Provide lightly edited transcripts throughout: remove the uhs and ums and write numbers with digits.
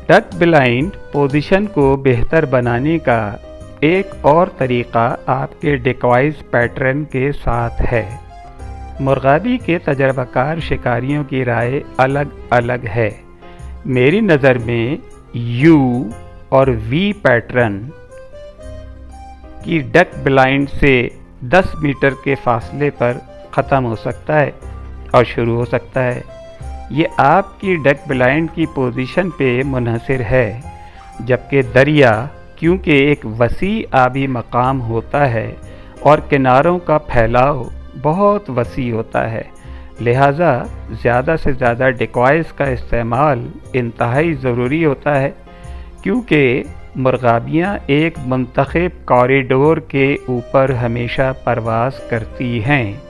Duck blind position को बेहतर बनाने का एक और तरीक़ा आपके डिकॉइज़ पैटर्न के साथ है। मुर्गाबी के तजर्बाकार शिकारियों की राय अलग अलग है। मेरी नज़र में यू और वी पैटर्न की डक ब्लाइंड से 10 मीटर के फासले पर ख़त्म हो सकता है और शुरू हो सकता है। ये आपकी डक ब्लाइंड की पोजीशन पे मुनहसिर है, जबकि दरिया क्योंकि एक वसी आबी मकाम होता है और किनारों का फैलाव बहुत वसी होता है, लिहाजा ज़्यादा से ज़्यादा डिकॉइज़ का इस्तेमाल इंतहाई ज़रूरी होता है, क्योंकि मुर्गाबियाँ एक मुंतखब कॉरिडोर के ऊपर हमेशा परवाज़ करती हैं।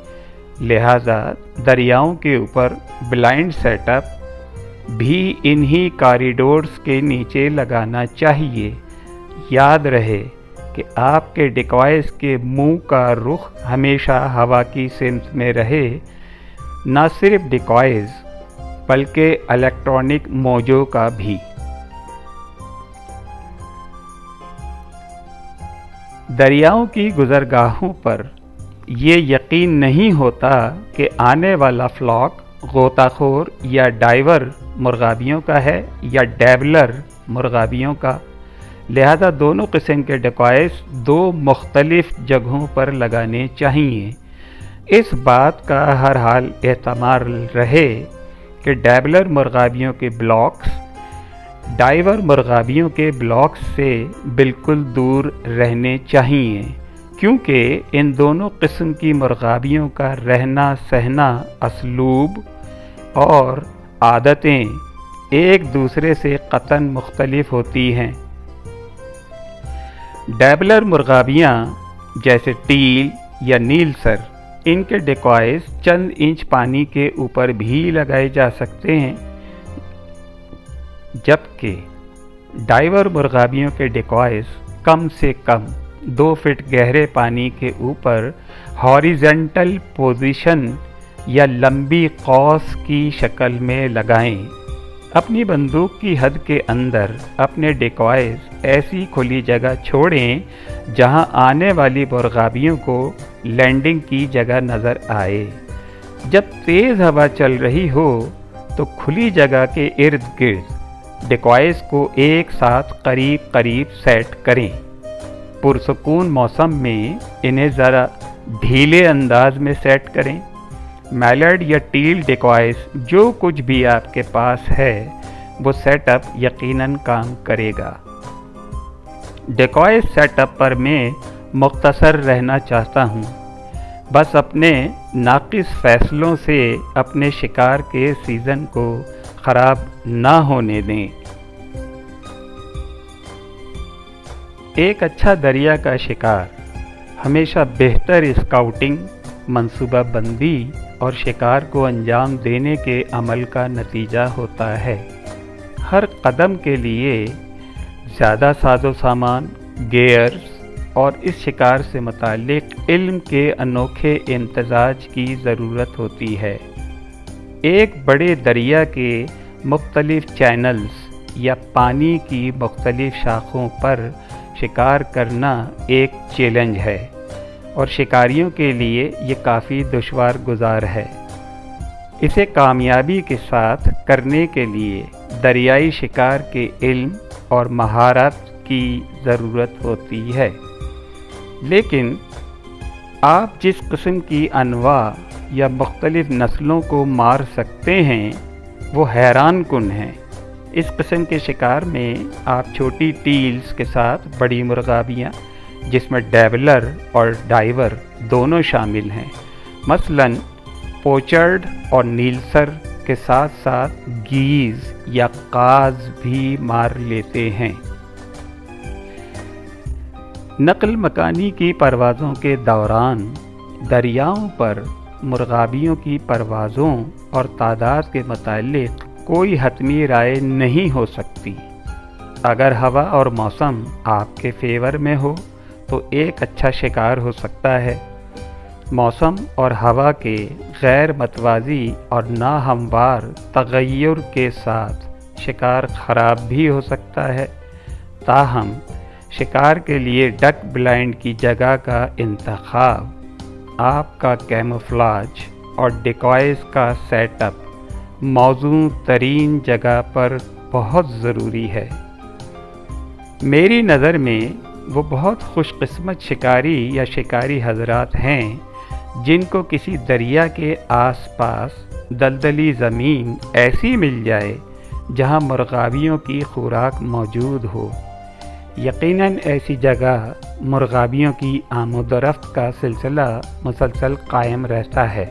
लिहाजा दरियाओं के ऊपर ब्लाइंड सेटअप भी इन्हीं कॉरिडोर्स के नीचे लगाना चाहिए। याद रहे कि आपके डिकॉइज़ के मुंह का रुख हमेशा हवा की सिमत में रहे। न सिर्फ डिकॉइज़ बल्कि इलेक्ट्रॉनिक मोजों का भी। दरियाओं की गुज़रगाहों पर ये यकीन नहीं होता कि आने वाला फ्लॉक गोताखोर या डाइवर मुर्गाबियों का है या डैबलर मुर्गाबियों का। लिहाजा दोनों किस्म के डिकॉइज़ दो मुख्तलिफ जगहों पर लगाने चाहिए। इस बात का हर हाल एहतमाल रहे कि डैबलर मुर्गाबियों के ब्लॉक्स डाइवर मुर्गाबियों के ब्लॉक्स से बिल्कुल दूर रहने चाहिए, क्योंकि इन दोनों किस्म की मुर्गाबियों का रहना सहना, असलूब और आदतें एक दूसरे से कतन मुख्तलिफ होती हैं। डैबलर मुर्गाबियाँ जैसे टील या नीलसर, इनके डिकॉइज़ चंद इंच पानी के ऊपर भी लगाए जा सकते हैं, जबकि डाइवर मुर्गाबियों के डिकॉइज़ कम से कम 2 फीट गहरे पानी के ऊपर हॉरिजेंटल पोजीशन या लंबी कौस की शक्ल में लगाएं। अपनी बंदूक की हद के अंदर अपने डिकॉइज़ ऐसी खुली जगह छोड़ें जहां आने वाली मुर्गाबियों को लैंडिंग की जगह नज़र आए। जब तेज़ हवा चल रही हो तो खुली जगह के इर्द गिर्द डिकॉइज़ को एक साथ करीब करीब सेट करें। पुरसकून मौसम में इन्हें ज़रा ढीले अंदाज में सेट करें। मैलर्ड या टील डिकॉइज़ जो कुछ भी आपके पास है वो सेटअप यकीनन काम करेगा। डिकॉइज़ सेटअप पर मैं मुख्तसर रहना चाहता हूँ। बस अपने नाक़िस फ़ैसलों से अपने शिकार के सीज़न को ख़राब ना होने दें। एक अच्छा दरिया का शिकार हमेशा बेहतर स्काउटिंग, मंसूबाबंदी और शिकार को अंजाम देने के अमल का नतीजा होता है। हर कदम के लिए ज़्यादा साजो सामान, गेयर्स और इस शिकार से मुताल्लिक़ इल्म के अनोखे इम्तजाज की ज़रूरत होती है। एक बड़े दरिया के मुख्तलिफ चैनल्स या पानी की मुख्तलिफ शाखों पर शिकार करना एक चैलेंज है और शिकारियों के लिए ये काफ़ी दुश्वार गुज़ार है। इसे कामयाबी के साथ करने के लिए दरियाई शिकार के इल्म और महारत की ज़रूरत होती है। लेकिन आप जिस किस्म की अनवा या मुख्तलिफ नस्लों को मार सकते हैं वो हैरान कुन है। इस किस्म के शिकार में आप छोटी टील्स के साथ बड़ी मुर्गाबियाँ, जिसमें डैबलर और डाइवर दोनों शामिल हैं, मसलन पोचर्ड और नीलसर के साथ साथ गीज़ या काज भी मार लेते हैं। नक़ल मकानी की परवाज़ों के दौरान दरियाओं पर मुर्गाबियों की परवाज़ों और तादाद के मुताल्लिक़ कोई हतमी राय नहीं हो सकती। अगर हवा और मौसम आपके फेवर में हो तो एक अच्छा शिकार हो सकता है। मौसम और हवा के गैर मतवाज़ी और नाहमवार तग़य्युर के साथ شکار خراب بھی ہو سکتا ہے۔ تاہم شکار کے لیے ڈک بلائنڈ کی جگہ کا انتخاب، آپ کا کیموفلاج اور ڈیکوائز کا سیٹ اپ موزوں ترین جگہ پر بہت ضروری ہے۔ میری نظر میں وہ بہت خوش قسمت شکاری یا شکاری حضرات ہیں جن کو کسی دریا کے آس پاس دلدلی زمین ایسی مل جائے جہاں مرغابیوں کی خوراک موجود ہو۔ یقیناً ایسی جگہ مرغابیوں کی آمد و رفت کا سلسلہ مسلسل قائم رہتا ہے،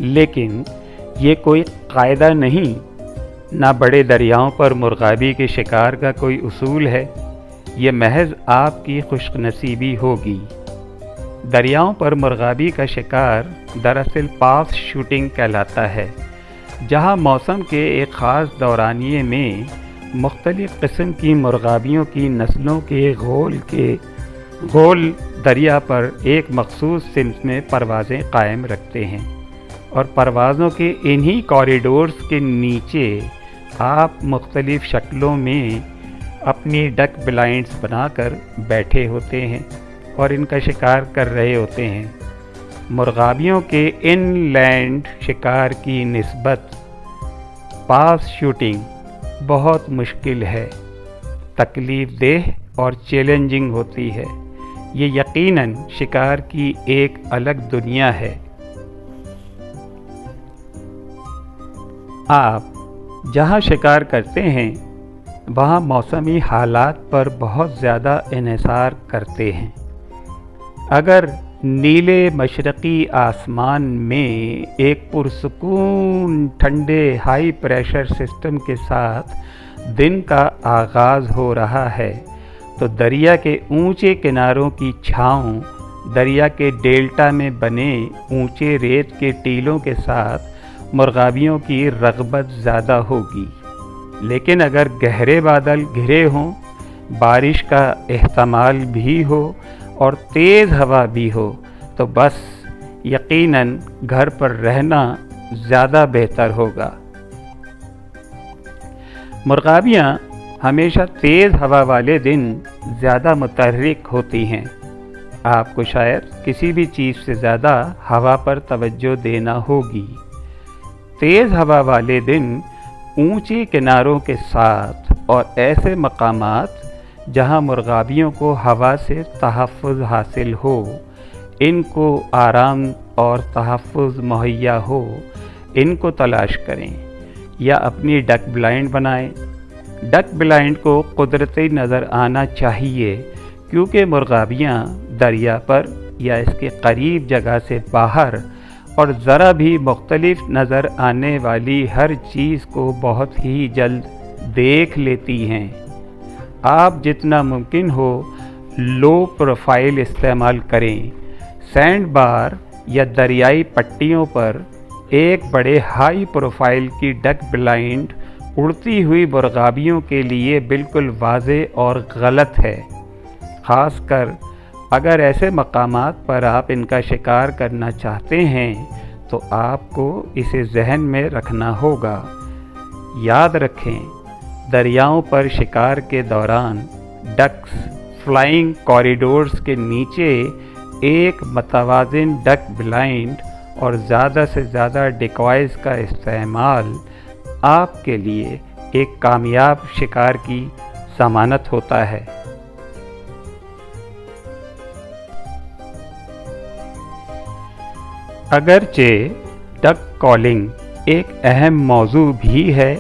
لیکن یہ کوئی قاعدہ نہیں، نہ بڑے دریاؤں پر مرغابی کے شکار کا کوئی اصول ہے، یہ محض آپ کی خوش نصیبی ہوگی۔ دریاؤں پر مرغابی کا شکار دراصل پاس شوٹنگ کہلاتا ہے، جہاں موسم کے ایک خاص دورانیے میں مختلف قسم کی مرغابیوں کی نسلوں کے غول دریا پر ایک مخصوص سمت میں پروازیں قائم رکھتے ہیں، اور پروازوں کے انہی کوریڈورز کے نیچے آپ مختلف شکلوں میں اپنی ڈک بلائنڈز بنا کر بیٹھے ہوتے ہیں اور ان کا شکار کر رہے ہوتے ہیں۔ مرغابیوں کے ان لینڈ شکار کی نسبت پاس شوٹنگ بہت مشکل ہے، تکلیف دہ اور چیلنجنگ ہوتی ہے۔ یہ یقیناً شکار کی ایک الگ دنیا ہے۔ آپ جہاں شکار کرتے ہیں وہاں موسمی حالات پر بہت زیادہ انحصار کرتے ہیں۔ اگر نیلے مشرقی آسمان میں ایک پرسکون ٹھنڈے ہائی پریشر سسٹم کے ساتھ دن کا آغاز ہو رہا ہے تو دریا کے اونچے کناروں کی چھاؤں دریا کے ڈیلٹا میں بنے اونچے ریت کے ٹیلوں کے ساتھ مرغابیوں کی رغبت زیادہ ہوگی۔ لیکن اگر گہرے بادل گھرے ہوں، بارش کا احتمال بھی ہو اور تیز ہوا بھی ہو تو بس یقیناً گھر پر رہنا زیادہ بہتر ہوگا۔ مرغابیاں ہمیشہ تیز ہوا والے دن زیادہ متحرک ہوتی ہیں۔ آپ کو شاید کسی بھی چیز سے زیادہ ہوا پر توجہ دینا ہوگی۔ تیز ہوا والے دن اونچے کناروں کے ساتھ اور ایسے مقامات جہاں مرغابیوں کو ہوا سے تحفظ حاصل ہو، ان کو آرام اور تحفظ مہیا ہو، ان کو تلاش کریں یا اپنی ڈک بلائنڈ بنائیں۔ ڈک بلائنڈ کو قدرتی نظر آنا چاہیے، کیونکہ مرغابیاں دریا پر یا اس کے قریب جگہ سے باہر اور ذرا بھی مختلف نظر آنے والی ہر چیز کو بہت ہی جلد دیکھ لیتی ہیں۔ آپ جتنا ممکن ہو لو پروفائل استعمال کریں۔ سینڈ بار یا دریائی پٹیوں پر ایک بڑے ہائی پروفائل کی ڈک بلائنڈ اڑتی ہوئی مرغابیوں کے لیے بالکل واضح اور غلط ہے، خاص کر اگر ایسے مقامات پر آپ ان کا شکار کرنا چاہتے ہیں تو آپ کو اسے ذہن میں رکھنا ہوگا۔ یاد رکھیں، دریاؤں پر شکار کے دوران ڈکس فلائنگ کوریڈورز کے نیچے ایک متوازن ڈک بلائنڈ اور زیادہ سے زیادہ ڈیکوائز کا استعمال آپ کے لیے ایک کامیاب شکار کی ضمانت ہوتا ہے۔ اگرچہ ڈک کالنگ ایک اہم موضوع بھی ہے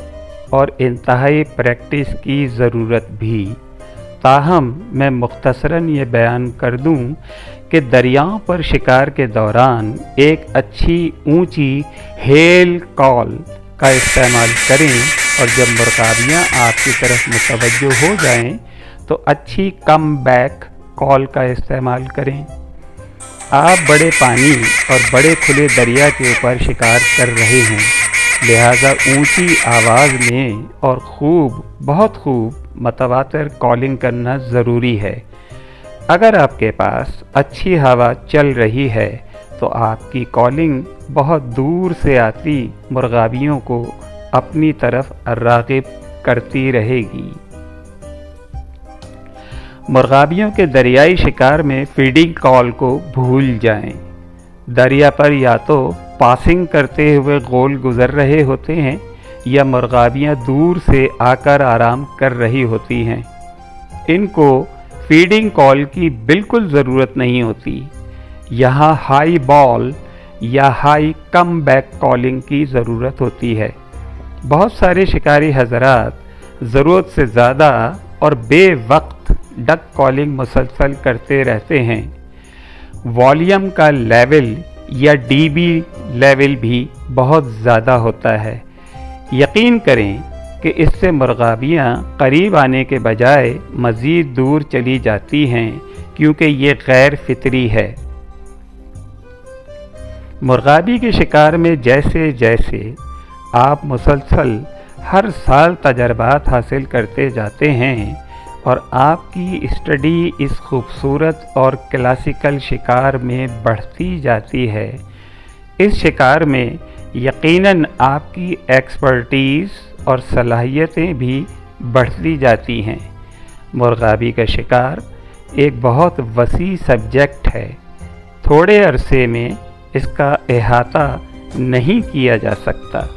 اور انتہائی پریکٹس کی ضرورت بھی، تاہم میں مختصراً یہ بیان کر دوں کہ دریاؤں پر شکار کے دوران ایک اچھی اونچی ہیل کال کا استعمال کریں، اور جب مرغابیاں آپ کی طرف متوجہ ہو جائیں تو اچھی کم بیک کال کا استعمال کریں۔ آپ بڑے پانی اور بڑے کھلے دریا کے اوپر شکار کر رہے ہیں، لہذا اونچی آواز میں اور بہت خوب متواتر کالنگ کرنا ضروری ہے۔ اگر آپ کے پاس اچھی ہوا چل رہی ہے تو آپ کی کالنگ بہت دور سے آتی مرغابیوں کو अपनी तरफ राग़िब करती रहेगी। मुर्गाबियों के दरियाई शिकार में फीडिंग कॉल को भूल जाएं। दरिया पर या तो पासिंग करते हुए गोल गुजर रहे होते हैं या मुर्गाबियाँ दूर से आकर आराम कर रही होती हैं। इनको फीडिंग कॉल की बिल्कुल ज़रूरत नहीं होती। यहाँ हाई बॉल या हाई कम बैक कॉलिंग की ज़रूरत होती है। बहुत सारे शिकारी हज़रात ज़रूरत से ज़्यादा और बेवक्त डक कॉलिंग मुसलसल करते रहते हैं। वॉल्यूम का लेवल या डीबी लेवल भी बहुत ज़्यादा होता है। यकीन करें कि इससे मुर्गाबियाँ करीब आने के बजाय मज़ीद दूर चली जाती हैं, क्योंकि ये गैर फितरी है। मुर्गाबी के शिकार में जैसे जैसे आप मुसलसल हर साल तजर्बात हासिल करते जाते हैं और आपकी स्टडी इस खूबसूरत और क्लासिकल शिकार में बढ़ती जाती है, इस शिकार में यकीनन आपकी एक्सपर्टीज़ और सलाहियतें भी बढ़ती जाती हैं। मुर्गाबी का शिकार एक बहुत वसी सब्जेक्ट है। थोड़े अरसे में इसका अहाता नहीं किया जा सकता।